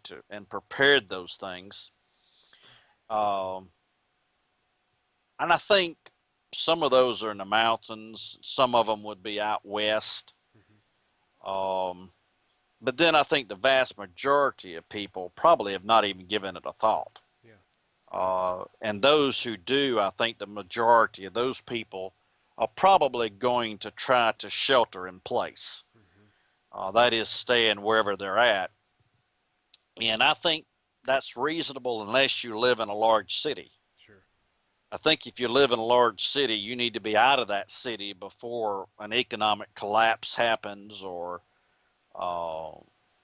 to and prepared those things. Um, and I think some of those are in the mountains. Some of them would be out west. Hmm. Um, but then I think the vast majority of people probably have not even given it a thought. Yeah. And those who do, I think the majority of those people are probably going to try to shelter in place. Hmm. That is, staying wherever they're at. And I think that's reasonable unless you live in a large city. Sure. I think if you live in a large city, you need to be out of that city before an economic collapse happens or, uh,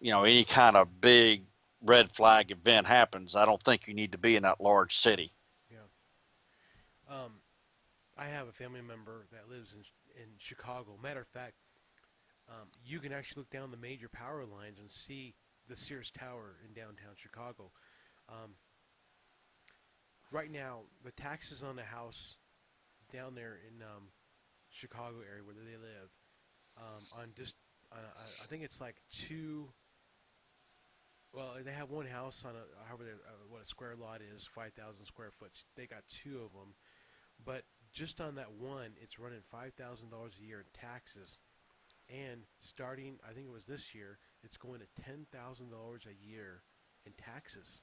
any kind of big red flag event happens. I don't think you need to be in that large city. Yeah. Um, I have a family member that lives in Chicago. Matter of fact, you can actually look down the major power lines and see the Sears Tower in downtown Chicago. Um, right now, the taxes on the house down there in Chicago area where they live, on just I think it's like two. Well, they have one house on however what a square lot is, 5,000 square foot. They got two of them, but just on that one, it's running $5,000 a year in taxes. And starting, I think it was this year, it's going to $10,000 a year in taxes.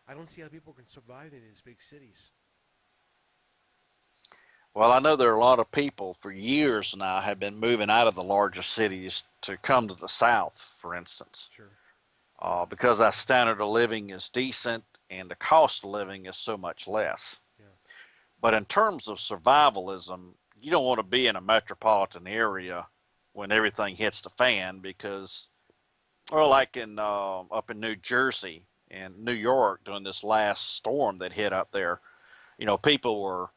I don't see how people can survive in these big cities. Well, I know there are a lot of people for years now have been moving out of the larger cities to come to the South, for instance, Sure. because that standard of living is decent and the cost of living is so much less. Yeah. But in terms of survivalism, you don't want to be in a metropolitan area when everything hits the fan because, well, like in up in New Jersey and New York during this last storm that hit up there, people were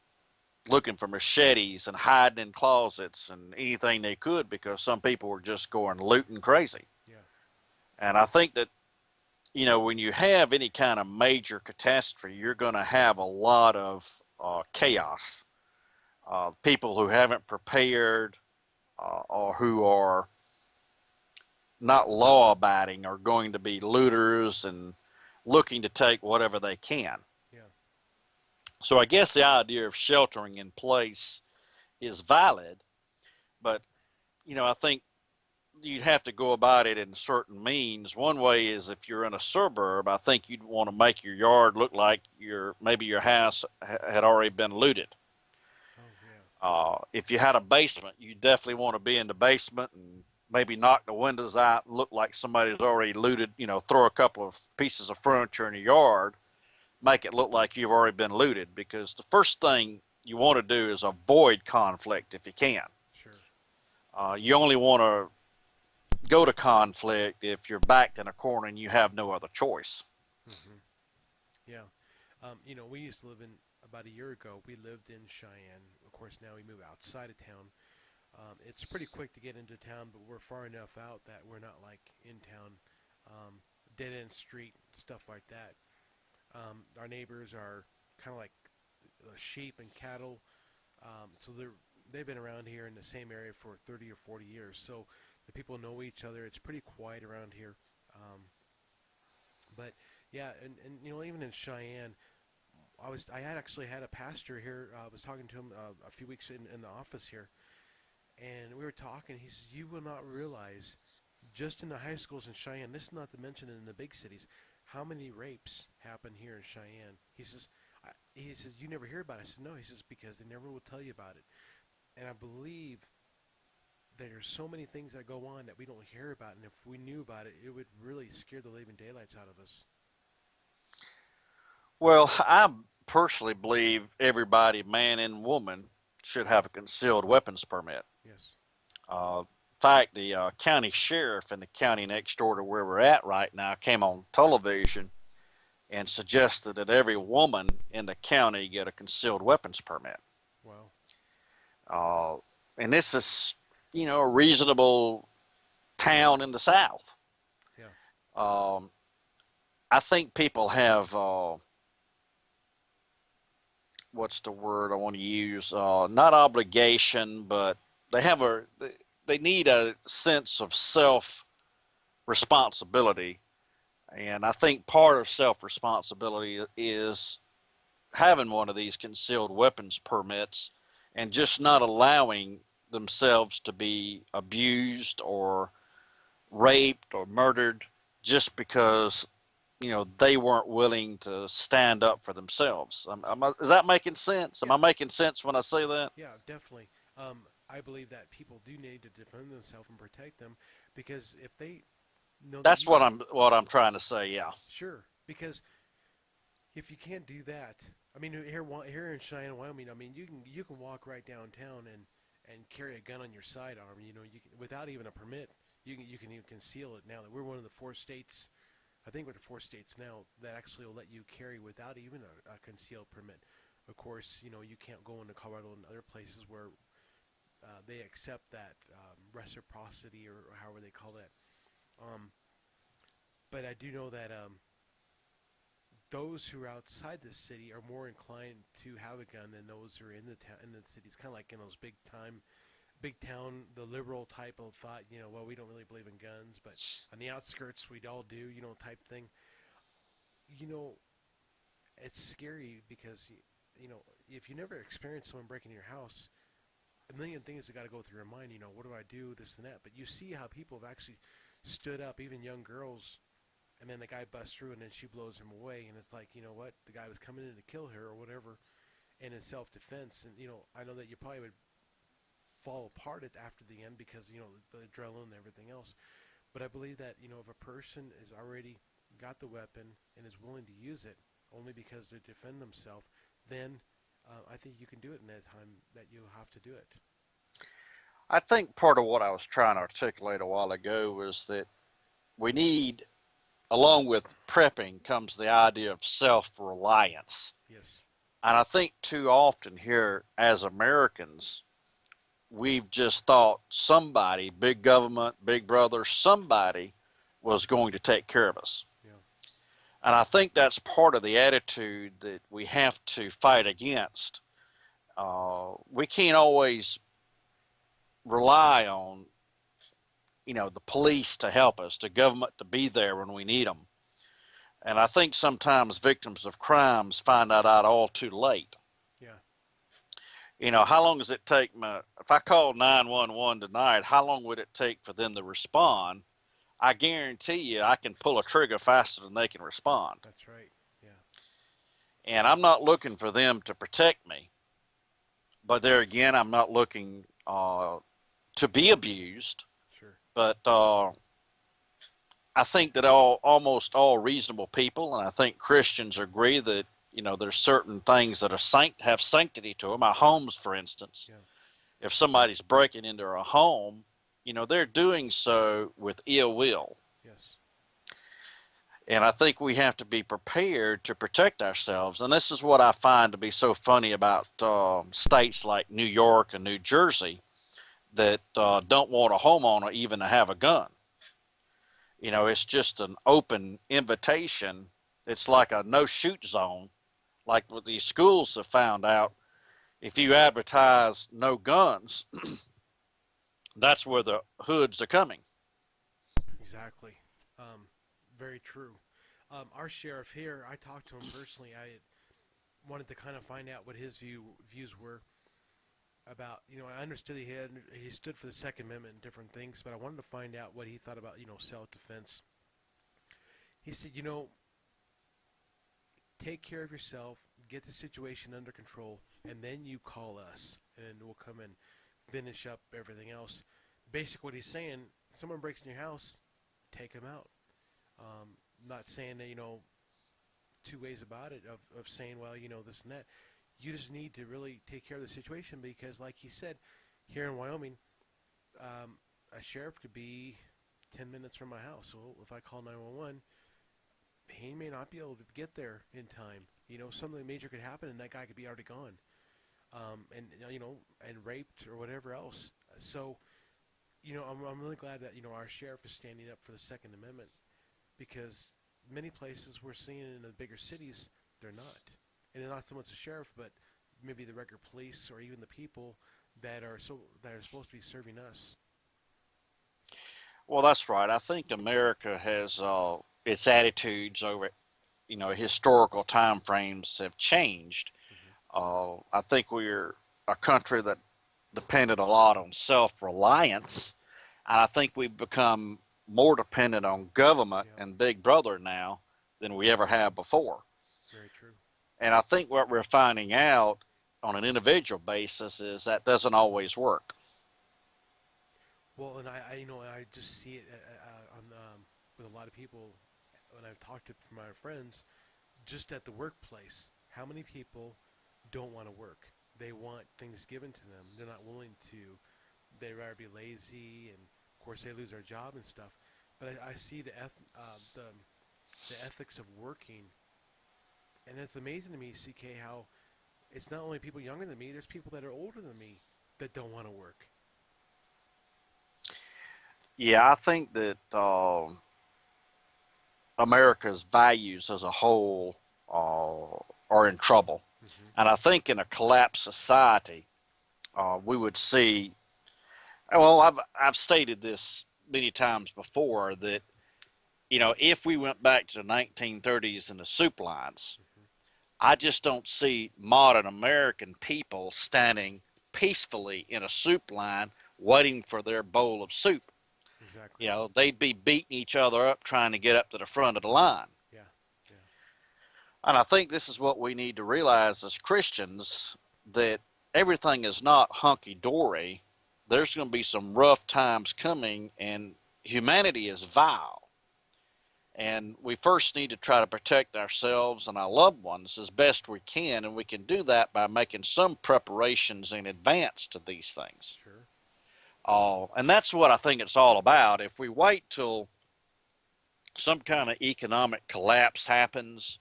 looking for machetes and hiding in closets and anything they could because some people were just going looting crazy. Yeah. And I think that, when you have any kind of major catastrophe, you're going to have a lot of chaos. People who haven't prepared or who are not law abiding are going to be looters and looking to take whatever they can. Yeah. So I guess the idea of sheltering in place is valid, but I think you'd have to go about it in certain means. One way is if you're in a suburb, I think you'd want to make your yard look like maybe your house had already been looted. Oh yeah. If you had a basement, you definitely want to be in the basement and maybe knock the windows out and look like somebody's already looted. Throw a couple of pieces of furniture in the yard, make it look like you've already been looted. Because the first thing you want to do is avoid conflict if you can. Sure. You only want to go to conflict if you're backed in a corner and you have no other choice. Hmm. Yeah. We used to live in about a year ago. We lived in Cheyenne. Of course, now we move outside of town. It's pretty quick to get into town, but we're far enough out that we're not like in town, dead end street stuff like that. Our neighbors are kind of like sheep and cattle, so they've been around here in the same area for 30 or 40 years. So the people know each other. It's pretty quiet around here. Um, but yeah, and even in Cheyenne, I had actually had a pastor here. I was talking to him a few weeks in the office here, and we were talking. He says, "You will not realize, just in the high schools in Cheyenne. This is not to mention in the big cities, how many rapes happen here in Cheyenne." He says you never hear about it. I said no. He says because they never will tell you about it. And I believe there's so many things that go on that we don't hear about, and if we knew about it, it would really scare the living daylights out of us. Well, I personally believe everybody, man and woman, should have a concealed weapons permit. Yes. In fact, the county sheriff in the county next door to where we're at right now came on television and suggested that every woman in the county get a concealed weapons permit. Wow. Uh, and this is, a reasonable town in the South. Yeah. Um, I think people have, what's the word I want to use? Not obligation, but they have they need a sense of self responsibility And I think part of self responsibility is having one of these concealed weapons permits and just not allowing themselves to be abused or raped or murdered just because they weren't willing to stand up for themselves. Is that making sense? Am Yeah, I making sense when I say that? yeah, definitely. I believe that people do need to defend themselves and protect them because if they know that That's you what I'm trying to say. Yeah, sure because if you can't do that, I mean here in Cheyenne, Wyoming, I mean you can walk right downtown and carry a gun on your sidearm. You know, you can, without even a permit, you can even conceal it now. That we're one of the 4 states. I think we're the 4 states now that actually will let you carry without even a concealed permit. Of course, you know you can't go into Colorado and other places where they accept that reciprocity or however they call that. Um, but I do know that those who are outside the city are more inclined to have a gun than those who are in the in the city. It's kind of like in those big town, the liberal type of thought. You know, well, we don't really believe in guns, but on the outskirts, we all do. You know, type thing. You know, it's scary because you know if you never experience someone breaking your house, a million things that got to go through your mind. You know, what do I do? This and that. But you see how people have actually stood up, even young girls, and then the guy busts through and then she blows him away and it's like, you know what, the guy was coming in to kill her or whatever, and in self-defense. And you know, I know that you probably would fall apart after the end because you know the adrenaline and everything else, but I believe that you know if a person is already got the weapon and is willing to use it only because they defend themselves, then I think you can do it in that time that you have to do it. I think part of what I was trying to articulate a while ago was that we need, along with prepping, comes the idea of self reliance. Yes. And I think too often here as Americans, we've just thought somebody, big government, big brother, somebody was going to take care of us. Yeah. And I think that's part of the attitude that we have to fight against. We can't always rely on, the police to help us, the government to be there when we need them. And I think sometimes victims of crimes find that out all too late. Yeah. How long does it take me? If I called 911 tonight, how long would it take for them to respond? I guarantee you I can pull a trigger faster than they can respond. That's right. Yeah. And I'm not looking for them to protect me. But there again, I'm not looking to be abused. Sure. But I think that almost all reasonable people, and I think Christians agree that there's certain things that have sanctity to them. Our homes, for instance, Yeah. if somebody's breaking into a home, they're doing so with ill will. Yes. And I think we have to be prepared to protect ourselves. And this is what I find to be so funny about states like New York and New Jersey that don't want a homeowner even to have a gun. It's just an open invitation. It's like a no shoot zone. Like what these schools have found out, if you advertise no guns, that's where the hoods are coming. Exactly. Um, very true. Our sheriff here, I talked to him personally. I wanted to kind of find out what his views were about. You know, I understood he stood for the Second Amendment and different things, but I wanted to find out what he thought about self defense. He said, take care of yourself, get the situation under control, and then you call us, and we'll come and finish up everything else. Basically, what he's saying, someone breaks in your house, take them out. Not saying that two ways about it of saying, well, this and that. You just need to really take care of the situation because, like he said, here in Wyoming, a sheriff could be 10 minutes from my house. So if I call 911, he may not be able to get there in time. Something major could happen and that guy could be already gone, and and raped or whatever else. So I'm really glad that our sheriff is standing up for the Second Amendment because many places we're seeing in the bigger cities they're not, and not so much the sheriff, but maybe the regular police or even the people that are supposed to be serving us. Well, that's right. I think America has its attitudes over, historical time frames have changed. Hmm. I think we're a country that depended a lot on self-reliance, and I think we've become more dependent on government Yeah, and Big Brother now than we ever have before. very true. And I think what we're finding out on an individual basis is that doesn't always work. Well, and I just see it on with a lot of people when I've talked to my friends, just at the workplace. How many people don't want to work? They want things given to them. They're not willing to. They rather be lazy, and of course they lose their job and stuff. But I see the ethics of working, and it's amazing to me, CK, how it's not only people younger than me. There's people that are older than me that don't want to work. Yeah, I think that America's values as a whole are in trouble. Hmm. And I think in a collapsed society, we would see. Well, I've stated this many times before that if we went back to the 1930s and the soup lines, Hmm. I just don't see modern American people standing peacefully in a soup line waiting for their bowl of soup. Exactly. They'd be beating each other up trying to get up to the front of the line. Yeah. Yeah. And I think this is what we need to realize as Christians, that everything is not hunky dory. There's going to be some rough times coming, and humanity is vile. And we first need to try to protect ourselves and our loved ones as best we can, and we can do that by making some preparations in advance to these things. Sure. And that's what I think it's all about. If we wait till some kind of economic collapse happens,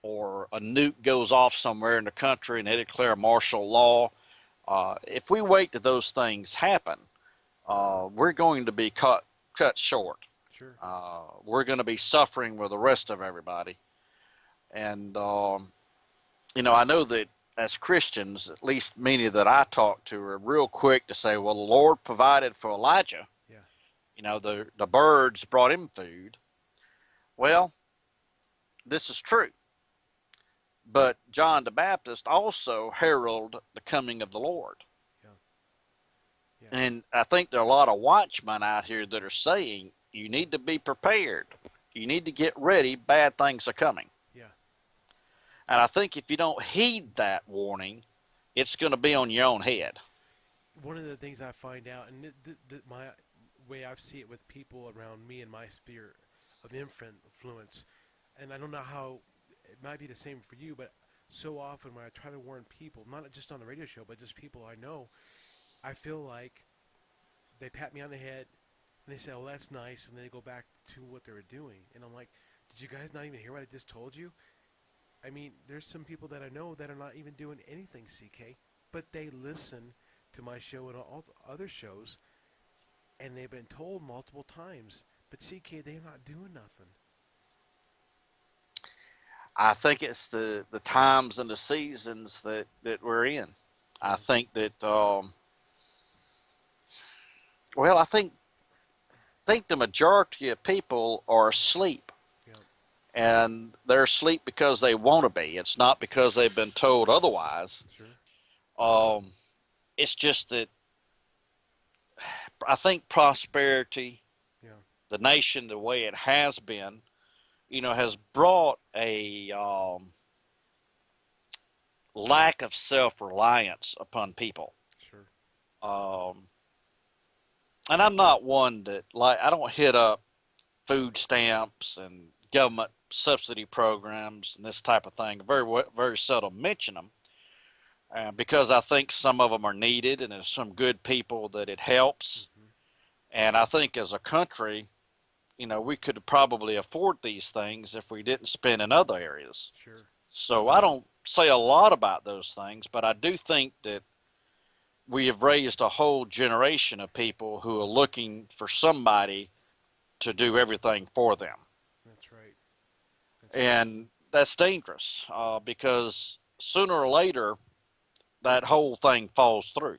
or a nuke goes off somewhere in the country and they declare martial law, if we wait till those things happen, we're going to be cut short. Sure. We're going to be suffering with the rest of everybody. And, I know that as Christians, at least many that I talk to are real quick to say, well, the Lord provided for Elijah. Yeah. The birds brought him food. Well, this is true. But John the Baptist also heralded the coming of the Lord. Yeah. Yeah. And I think there are a lot of watchmen out here that are saying, you need to be prepared. You need to get ready. Bad things are coming. Yeah. And I think if you don't heed that warning, it's going to be on your own head. One of the things I find out, and my way I see it with people around me and my sphere of influence, and I don't know how it might be the same for you, but so often when I try to warn people, not just on the radio show, but just people I know, I feel like they pat me on the head and they say, "Oh, that's nice," and then they go back to what they were doing, and I'm like, "Did you guys not even hear what I just told you?" I mean, there's some people that I know that are not even doing anything, CK, but they listen to my show and all other shows, and they've been told multiple times, but CK, they're not doing nothing. I think it's the times and the seasons that we're in. I Yeah. think that, well, I think the majority of people are asleep, Yeah. and they're asleep because they want to be. It's not because they've been told otherwise. Sure. Um, it's just that I think prosperity, Yeah. the nation the way it has been, has brought a lack of self-reliance upon people. Sure. Um, and I'm not one that I don't hit up food stamps and government subsidy programs and this type of thing. Very seldom mention them, because I think some of them are needed, and there's some good people that it helps. Hmm. And I think as a country, we could probably afford these things if we didn't spend in other areas. Sure. So I don't say a lot about those things, but I do think that we have raised a whole generation of people who are looking for somebody to do everything for them. That's right. That's right. And that's dangerous, because sooner or later that whole thing falls through.